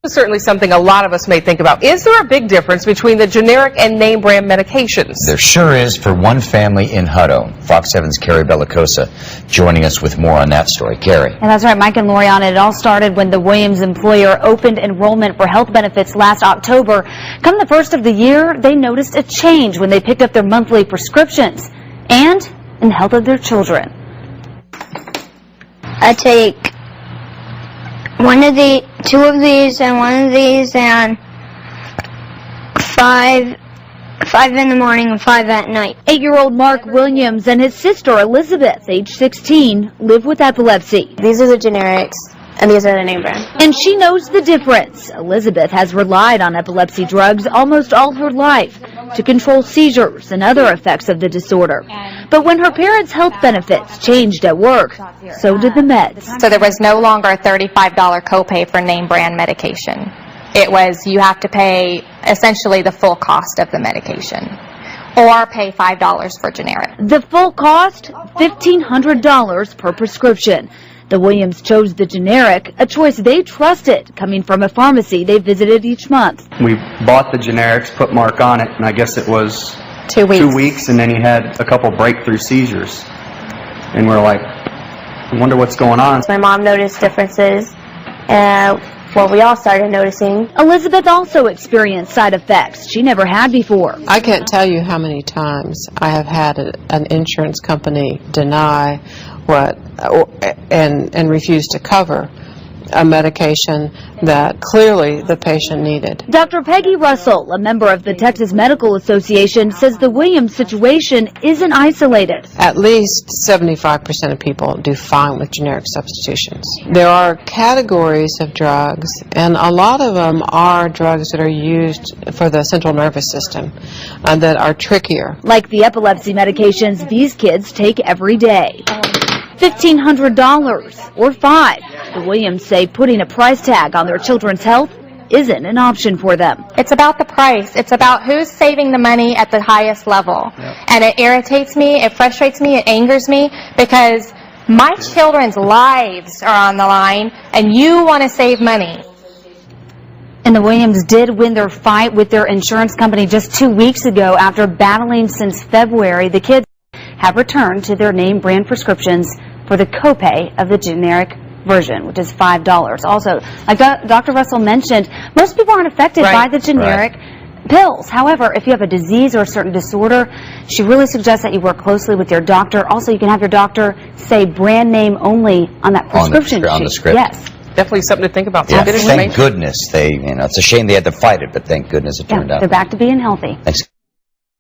is certainly something a lot of us may think about. Is there a big difference between the generic and name brand medications? There sure is for one family in Hutto. Fox 7's Carrie Bellicosa joining us with more on that story. Carrie. And that's right, Mike and Lori on it. It all started when the Williams employer opened enrollment for health benefits last October. Come the first of the year, they noticed a change when they picked up their monthly prescriptions and in the health of their children. I take two of these and one of these, and five in the morning and 5 at night. 8-year-old Mark Williams and his sister Elizabeth, age 16, live with epilepsy. These are the generics, and these are the name brand. And she knows the difference. Elizabeth has relied on epilepsy drugs almost all her life to control seizures and other effects of the disorder. But when her parents' health benefits changed at work, so did the meds. So there was no longer a $35 copay for name brand medication. It was you have to pay essentially the full cost of the medication or pay $5 for generic. The full cost, $1,500 per prescription. The Williams chose the generic, a choice they trusted, coming from a pharmacy they visited each month. We bought the generics, put Mark on it, and I guess it was 2 weeks. 2 weeks, and then he had a couple breakthrough seizures. And we're like, I wonder what's going on. My mom noticed differences, we all started noticing. Elizabeth also experienced side effects she never had before. I can't tell you how many times I have had an insurance company deny and refuse to cover a medication that clearly the patient needed. Dr. Peggy Russell, a member of the Texas Medical Association, says the Williams situation isn't isolated. At least 75% of people do fine with generic substitutions. There are categories of drugs, and a lot of them are drugs that are used for the central nervous system that are trickier. Like the epilepsy medications these kids take every day. $1,500 or $5. The Williams say putting a price tag on their children's health isn't an option for them. It's about the price. It's about who's saving the money at the highest level. And it irritates me, it frustrates me, it angers me, because my children's lives are on the line and you want to save money. And the Williams did win their fight with their insurance company just 2 weeks ago after battling since February. The kids have returned to their name brand prescriptions for the copay of the generic version, which is $5. Also, like Dr. Russell mentioned, most people aren't affected by the generic pills. However, if you have a disease or a certain disorder, she really suggests that you work closely with your doctor. Also, you can have your doctor say brand name only on that prescription on the script. Yes. Definitely something to think about. Yeah, thank goodness it's a shame they had to fight it, but thank goodness it turned out. They're back to being healthy. Thanks.